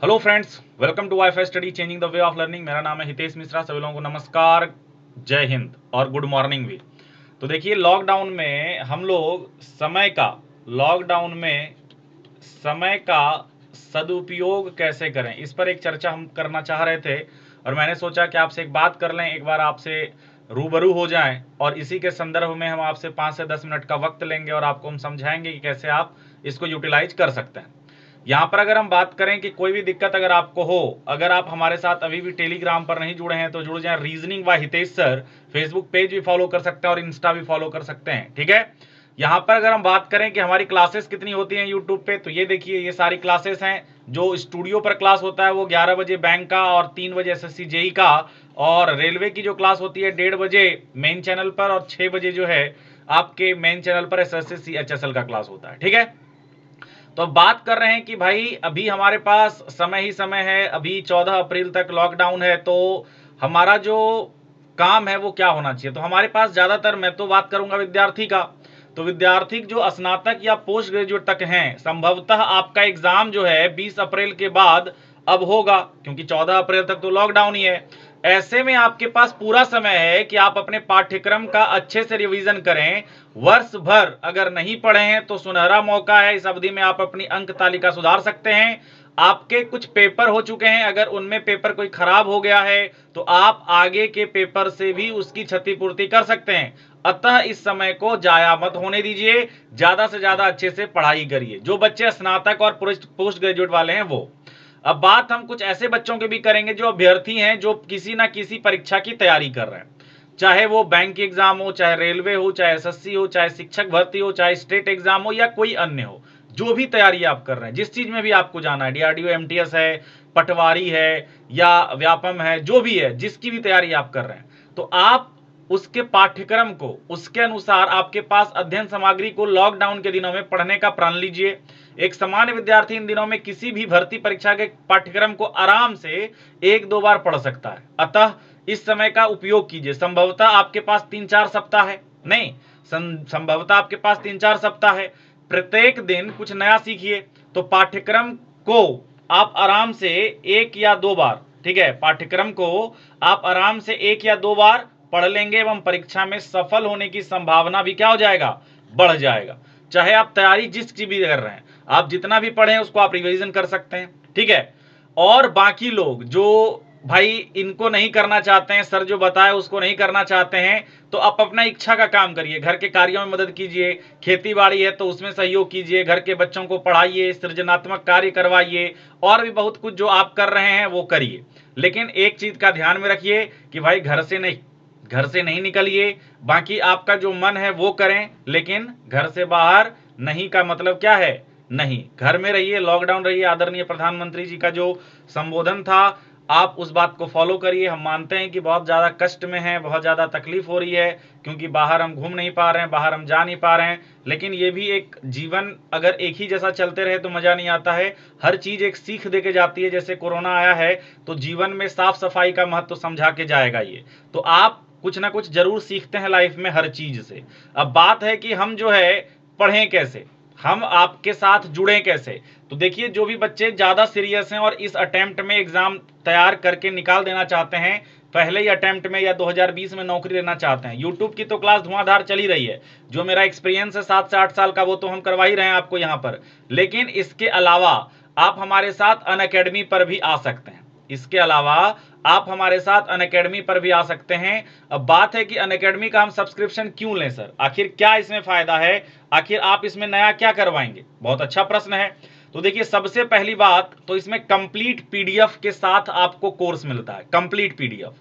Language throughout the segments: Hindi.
Hello friends, welcome to WiFi study changing the way of learning. मेरा नाम है हितेश मिश्रा। सभी लोगों को नमस्कार, जय हिंद और गुड मॉर्निंग भी। तो देखिए, लॉकडाउन में हम लोग लॉकडाउन में समय का सदुपयोग कैसे करें, इस पर एक चर्चा हम करना चाह रहे थे। और मैंने सोचा कि आपसे एक बात कर लें, एक बार आपसे रूबरू हो जाएं और इसी के संदर्भ में हम आपसे 5 से 10 मिनट का वक्त लेंगे और आपको हम समझाएंगे कि कैसे आप इसको यूटिलाइज कर सकते हैं। यहाँ पर अगर हम बात करें कि कोई भी दिक्कत अगर आपको हो, अगर आप हमारे साथ अभी भी टेलीग्राम पर नहीं जुड़े हैं तो जुड़ जाएं। Reasoning by Hitesh sir Facebook page भी फॉलो कर सकते हैं और इंस्टा भी फॉलो कर सकते हैं, ठीक है। यहाँ पर अगर हम बात करें कि हमारी क्लासेस कितनी होती हैं यूट्यूब पे, तो ये देखिए, ये सारी क्लासेस हैं। जो स्टूडियो पर क्लास होता है वो 11 बजे बैंक का और 3 बजे एसएससी जेई का, और रेलवे की जो क्लास होती है 1:30 बजे मेन चैनल पर और 6 बजे जो है आपके मेन चैनल पर एसएससी सीएचएसएल का क्लास होता है, ठीक है। तो अब बात कर रहे हैं कि भाई अभी हमारे पास समय ही समय है, अभी 14 अप्रैल तक लॉकडाउन है, तो हमारा जो काम है वो क्या होना चाहिए। तो हमारे पास ज़्यादातर, मैं तो बात करूंगा विद्यार्थी का, तो विद्यार्थी जो स्नातक या पोस्ट ग्रेजुएट तक हैं, संभवतः आपका एग्जाम जो है 20 अप्रैल के बाद अब होगा, क्योंकि 14 अप्रैल तक तो लॉकडाउन ही है। ऐसे में आपके पास पूरा समय है कि आप अपने पाठ्यक्रम का अच्छे से रिवीजन करें। वर्ष भर अगर नहीं पढ़े हैं तो सुनहरा मौका है, इस अवधि में आप अपनी अंक तालिका सुधार सकते हैं। आपके कुछ पेपर हो चुके हैं, अगर उनमें पेपर कोई खराब हो गया है तो आप आगे के पेपर से भी उसकी क्षतिपूर्ति कर सकते हैं। अतः इस समय को जाया मत होने दीजिए, ज्यादा से ज्यादा अच्छे से पढ़ाई करिए। जो बच्चे स्नातक और पोस्ट ग्रेजुएट वाले हैं वो। अब बात हम कुछ ऐसे बच्चों के भी करेंगे जो अभ्यर्थी हैं, जो किसी ना किसी परीक्षा की तैयारी कर रहे हैं, चाहे वो बैंक एग्जाम हो, चाहे रेलवे हो, चाहे एसएससी हो, चाहे शिक्षक भर्ती हो, चाहे स्टेट एग्जाम हो या कोई अन्य हो। जो भी तैयारी आप कर रहे हैं, जिस चीज में भी आपको जाना है, डीआरडीओ एमटीएस है, पटवारी है या व्यापम है, जो भी है, जिसकी भी तैयारी आप कर रहे हैं, तो आप उसके पाठ्यक्रम को, उसके अनुसार आपके पास अध्ययन सामग्री को लॉकडाउन के दिनों में पढ़ने का प्रण लीजिए। एक सामान्य विद्यार्थी इन दिनों में किसी भी भर्ती परीक्षा के पाठ्यक्रम को आराम से 1-2 बार पढ़ सकता है। अतः इस समय का उपयोग कीजिए। संभवतः आपके पास 3-4 सप्ताह है, नहीं, संभवतः आपके पास 3-4 सप्ताह है। प्रत्येक दिन कुछ नया सीखिए। तो पाठ्यक्रम को आप आराम से 1 या 2 बार, ठीक है, पाठ्यक्रम को आप आराम से 1 या 2 बार पढ़ लेंगे एवं परीक्षा में सफल होने की संभावना भी क्या हो जाएगा, बढ़ जाएगा। चाहे आप तैयारी जिस की भी कर रहे हैं, आप जितना भी पढ़े उसको आप रिवीजन कर सकते हैं, ठीक है। और बाकी लोग जो भाई इनको नहीं करना चाहते हैं, सर जो बताए उसको नहीं करना चाहते हैं, तो आप अपना इच्छा का काम करिए। घर के कार्यों में मदद कीजिए, खेती बाड़ी है तो उसमें सहयोग कीजिए, घर के बच्चों को पढ़ाइए, सृजनात्मक कार्य करवाइए, और भी बहुत कुछ जो आप कर रहे हैं वो करिए। लेकिन एक चीज का ध्यान में रखिए कि भाई घर से नहीं निकलिए। बाकी आपका जो मन है वो करें, लेकिन घर से बाहर नहीं का मतलब क्या है, नहीं, घर में रहिए, लॉकडाउन रहिए। आदरणीय प्रधानमंत्री जी का जो संबोधन था, आप उस बात को फॉलो करिए। हम मानते हैं कि बहुत ज़्यादा कष्ट में हैं, बहुत ज़्यादा तकलीफ हो रही है, क्योंकि बाहर हम घूम नहीं पा रहे हैं, बाहर हम जा नहीं पा रहे हैं। लेकिन ये भी एक जीवन, अगर एक ही जैसा चलते रहे तो मज़ा नहीं आता है। हर चीज़ एक सीख दे के जाती है। जैसे कोरोना आया है तो जीवन में साफ सफाई का महत्व समझा के जाएगा ये। तो आप कुछ ना कुछ जरूर सीखते हैं लाइफ में हर चीज़ से। अब बात है कि हम जो है पढ़ें कैसे, हम आपके साथ जुड़ें कैसे। तो देखिए, जो भी बच्चे ज़्यादा सीरियस हैं और इस अटेम्प्ट में एग्जाम तैयार करके निकाल देना चाहते हैं, पहले ही अटेम्प्ट में या 2020 में नौकरी लेना चाहते हैं, यूट्यूब की तो क्लास धुआंधार चली रही है। जो मेरा एक्सपीरियंस है 7 से 8 साल का, वो तो हम करवा ही रहे हैं आपको यहाँ पर। लेकिन इसके अलावा आप हमारे साथ अनअकैडमी पर भी आ सकते हैं। इसके अलावा आप हमारे साथ अनअकैडमी पर भी आ सकते हैं। अब बात है कि अनअकैडमी का हम सब्सक्रिप्शन क्यों लें सर, आखिर क्या इसमें फायदा है, आखिर आप इसमें नया क्या करवाएंगे, बहुत अच्छा प्रश्न है। तो देखिए, सबसे पहली बात तो इसमें कंप्लीट पीडीएफ के साथ आपको कोर्स मिलता है, कंप्लीट पीडीएफ।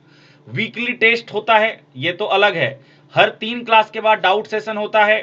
वीकली टेस्ट होता है, ये तो अलग है। हर 3 क्लास के बाद डाउट सेशन होता है,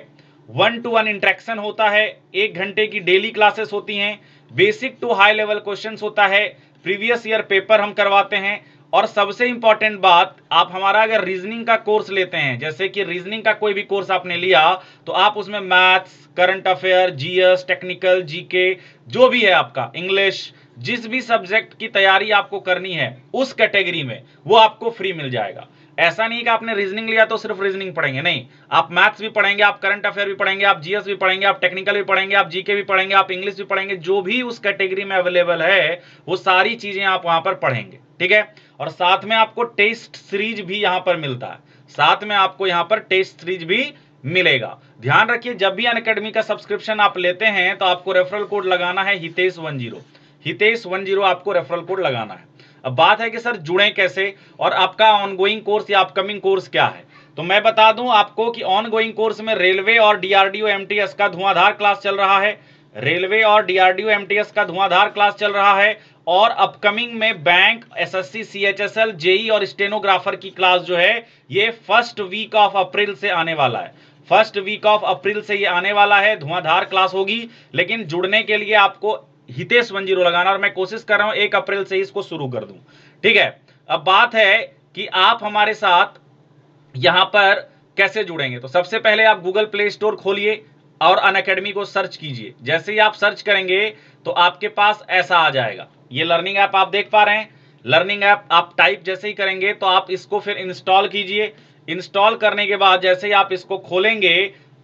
1-to-1 इंटरेक्शन होता है, 1 घंटे की डेली क्लासेस होती हैं, basic to high level questions होता है, प्रीवियस ईयर पेपर हम करवाते हैं। और सबसे इंपॉर्टेंट बात, आप हमारा अगर रीजनिंग का कोर्स लेते हैं, जैसे कि रीजनिंग का कोई भी कोर्स आपने लिया, तो आप उसमें maths, current affair, GS, technical, GK, जो भी है आपका, इंग्लिश, जिस भी सब्जेक्ट की तैयारी आपको करनी है उस कैटेगरी में, वो आपको फ्री मिल जाएगा। ऐसा नहीं कि आपने रीजनिंग लिया तो सिर्फ रीजनिंग पढ़ेंगे, नहीं, आप मैथ्स भी पढ़ेंगे, आप करंट अफेयर भी पढ़ेंगे, आप जीएस भी पढ़ेंगे, आप टेक्निकल भी पढ़ेंगे, आप जीके भी पढ़ेंगे, आप इंग्लिश भी पढ़ेंगे, जो भी उस कैटेगरी में अवेलेबल है वो सारी चीजें आप वहां पर पढ़ेंगे, ठीक है। और साथ में आपको टेस्ट सीरीज भी यहां पर मिलता है, साथ में आपको यहां पर टेस्ट सीरीज भी मिलेगा। ध्यान रखिए, जब भी अनअकैडमी का सब्सक्रिप्शन आप लेते हैं तो आपको रेफरल कोड लगाना है हितेश10, हितेश10 आपको रेफरल कोड लगाना है। अब बात है कि सर जुड़े कैसे और आपका ऑनगोइंग कोर्स या अपकमिंग कोर्स क्या है, तो मैं बता दूं आपको कि ऑनगोइंग कोर्स में रेलवे और डीआरडीओ एमटीएस का धुआंधार क्लास चल रहा है, रेलवे और डीआरडीओ एमटीएस का धुआंधार क्लास चल रहा है, और अपकमिंग में बैंक, एसएससी, सीएचएसएल, जेई और स्टेनोग्राफर की क्लास जो है ये फर्स्ट वीक ऑफ अप्रैल से आने वाला है, फर्स्ट वीक ऑफ अप्रैल से ये आने वाला है, धुआंधार क्लास होगी। लेकिन जुड़ने के लिए आपको हितेश10 लगाना, और मैं कोशिश कर रहा हूं 1 अप्रैल से इसको शुरू कर दूं, ठीक है। अब बात है कि आप हमारे साथ यहां पर कैसे जुड़ेंगे, तो सबसे पहले आप गूगल प्ले स्टोर खोलिए और अनअकैडमी को सर्च कीजिए। जैसे ही आप सर्च करेंगे तो आपके पास ऐसा आ जाएगा, ये लर्निंग ऐप आप देख पा रहे हैं, लर्निंग ऐप आप टाइप जैसे ही करेंगे तो आप इसको फिर इंस्टॉल कीजिए। इंस्टॉल करने के बाद जैसे ही आप इसको खोलेंगे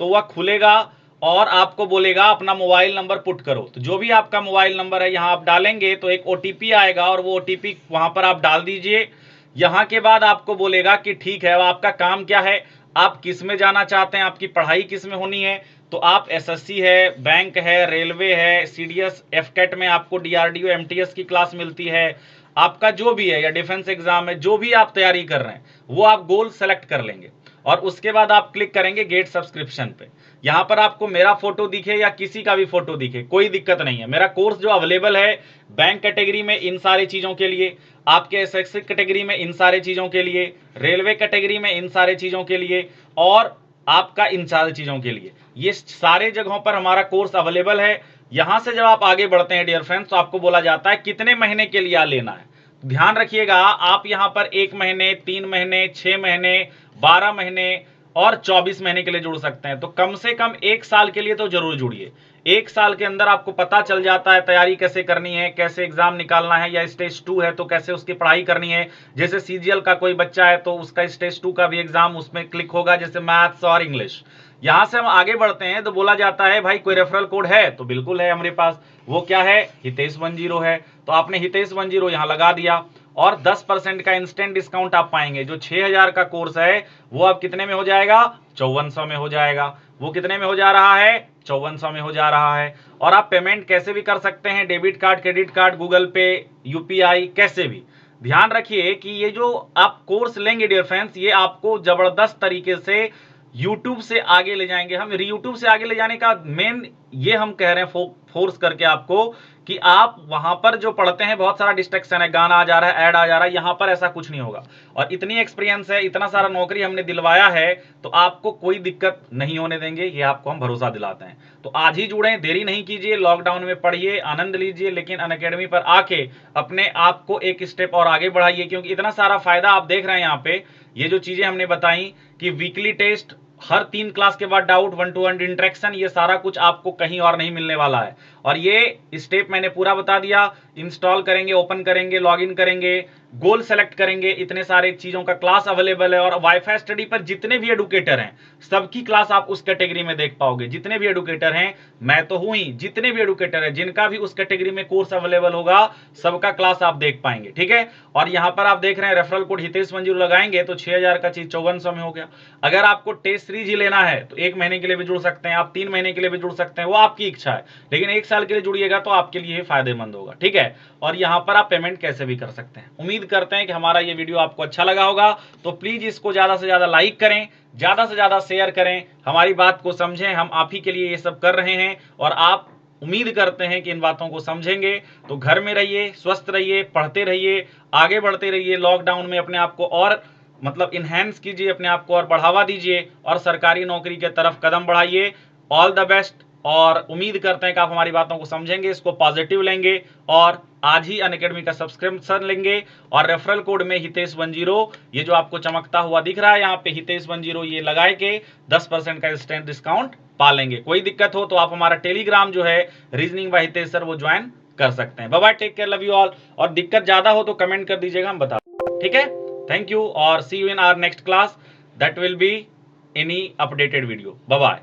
तो वह खुलेगा और आपको बोलेगा अपना मोबाइल नंबर पुट करो, तो जो भी आपका मोबाइल नंबर है यहां आप डालेंगे तो एक ओटीपी आएगा और वो ओटीपी वहां पर आप डाल दीजिए। यहां के बाद आपको बोलेगा कि ठीक है, अब आपका काम क्या है, आप किस में जाना चाहते हैं, आपकी पढ़ाई किस में होनी है, तो आप एसएससी है, बैंक है, रेलवे है, सीडीएस, एफकेट में आपको डीआरडीओ एमटीएस की क्लास मिलती है, आपका जो भी है, या डिफेंस एग्जाम है, जो भी आप तैयारी कर रहे हैं वो आप गोल सेलेक्ट कर लेंगे और उसके बाद आप क्लिक करेंगे गेट सब्सक्रिप्शन पे। यहां पर आपको मेरा फोटो दिखे या किसी का भी फोटो दिखे कोई दिक्कत नहीं है, मेरा कोर्स जो अवेलेबल है बैंक कैटेगरी में इन सारी चीजों के लिए, आपके एसएससी कैटेगरी में इन सारी चीजों के लिए, रेलवे कैटेगरी में इन सारे चीजों के लिए, और आपका इन सारी चीजों के लिए, ये सारे जगहों पर हमारा कोर्स अवेलेबल है। यहां से जब आप आगे बढ़ते हैं डियर फ्रेंड्स तो आपको बोला जाता है कितने महीने के लिए लेना है। ध्यान रखिएगा, आप यहां पर 1 महीने, 3 महीने, 6 महीने, 12 महीने और 24 महीने के लिए जुड़ सकते हैं। तो कम से कम 1 साल के लिए तो जरूर जुड़िए। 1 साल के अंदर आपको पता चल जाता है तैयारी कैसे करनी है, कैसे एग्जाम निकालना है, या स्टेज 2 है तो कैसे उसकी पढ़ाई करनी है। जैसे सीजीएल का कोई बच्चा है तो उसका स्टेज 2 का भी एग्जाम उसमें क्लिक होगा, जैसे मैथ्स और इंग्लिश। यहां से हम आगे बढ़ते हैं तो बोला जाता है भाई कोई रेफरल कोड है, तो बिल्कुल है हमारे पास, वो क्या है, हितेश10 है। तो आपने हितेश10 यहां लगा दिया और 10% का इंस्टेंट डिस्काउंट आप पाएंगे। जो 6000 का कोर्स है वो अब कितने में हो जाएगा, 5400 में हो जाएगा। वो कितने में हो जा रहा है, 5400 में हो जा रहा है। और आप पेमेंट कैसे भी कर सकते हैं, debit card, credit card, Google पे, यूपीआई, कैसे भी। ध्यान रखिए कि ये जो आप कोर्स लेंगे डियर फ्रेंड्स, ये आपको जबरदस्त तरीके से YouTube से आगे ले जाएंगे। हम YouTube से आगे ले जाने का मेन ये हम कह रहे हैं फोर्स करके आपको कि आप वहां पर जो पढ़ते हैं बहुत सारा डिस्ट्रैक्शन है, गाना आ जा रहा है, ऐड आ जा रहा है, यहां पर ऐसा कुछ नहीं होगा। और इतनी एक्सपीरियंस है, इतना सारा नौकरी हमने दिलवाया है, तो आपको कोई दिक्कत नहीं होने देंगे, ये आपको हम भरोसा दिलाते हैं। तो आज ही जुड़े, देरी नहीं कीजिए, लॉकडाउन में पढ़िए, आनंद लीजिए, लेकिन अनअकैडमी पर आके अपने आप को एक स्टेप और आगे बढ़ाइए, क्योंकि इतना सारा फायदा आप देख रहे हैं यहाँ पे। ये जो चीजें हमने बताई कि वीकली टेस्ट, हर 3 क्लास के बाद डाउट, 1-to-1 इंटरेक्शन, ये सारा कुछ आपको कहीं और नहीं मिलने वाला है। और ये स्टेप मैंने पूरा बता दिया, इंस्टॉल करेंगे, ओपन करेंगे, लॉगिन करेंगे, गोल सेलेक्ट करेंगे, इतने सारे चीजों का क्लास अवेलेबल है। और वाईफाई स्टडी पर जितने भी एडुकेटर हैं सबकी क्लास आप उस कैटेगरी में देख पाओगे। जितने भी एडुकेटर हैं, मैं तो हूं ही, जितने भी एडुकेटर हैं जिनका भी उस कैटेगरी में कोर्स अवेलेबल होगा सबका क्लास आप देख पाएंगे, ठीक है। और यहां पर आप देख रहे हैं रेफरल कोड हितेश10 लगाएंगे तो 6000 का चीज 5400 में हो गया। अगर आपको टेस्ट सीरीज ही लेना है तो 1 महीने के लिए भी जुड़ सकते हैं आप, 3 महीने के लिए भी जुड़ सकते हैं, वो आपकी इच्छा है, लेकिन 1 साल के लिए जुड़िएगा तो आपके लिए फायदेमंद होगा, ठीक है। और यहां पर आप पेमेंट कैसे भी कर सकते हैं। उम्मीद करते हैं कि हमारा ये वीडियो आपको अच्छा लगा होगा, तो प्लीज इसको ज्यादा से ज्यादा लाइक करें, ज्यादा से ज्यादा शेयर करें, हमारी बात को समझें। हम आप ही के लिए ये सब कर रहे हैं और आप उम्मीद करते हैं कि इन बातों को समझेंगे। तो घर में रहिए, स्वस्थ रहिए, पढ़ते रहिए, आगे बढ़ते रहिए। लॉकडाउन में अपने आप को और मतलब इनहेंस कीजिए, अपने आप को और बढ़ावा दीजिए और सरकारी नौकरी के तरफ कदम बढ़ाइए। ऑल द बेस्ट, और उम्मीद करते हैं कि आप हमारी बातों को समझेंगे, इसको पॉजिटिव लेंगे और आज ही अनअकैडमी का सब्सक्रिप्शन लेंगे। और रेफरल कोड में हितेश10, ये जो आपको चमकता हुआ दिख रहा है यहाँ पे हितेश10, ये लगाए के 10% का इंस्टेंट डिस्काउंट पा लेंगे। कोई दिक्कत हो तो आप हमारा टेलीग्राम जो है रीजनिंग बाय हितेश सर वो ज्वाइन कर सकते हैं। Bye bye, take care, love you all. और दिक्कत ज्यादा हो तो कमेंट कर दीजिएगा, हम बता, ठीक है। Thank you, or see you in our next class. That will be any updated video. Bye bye.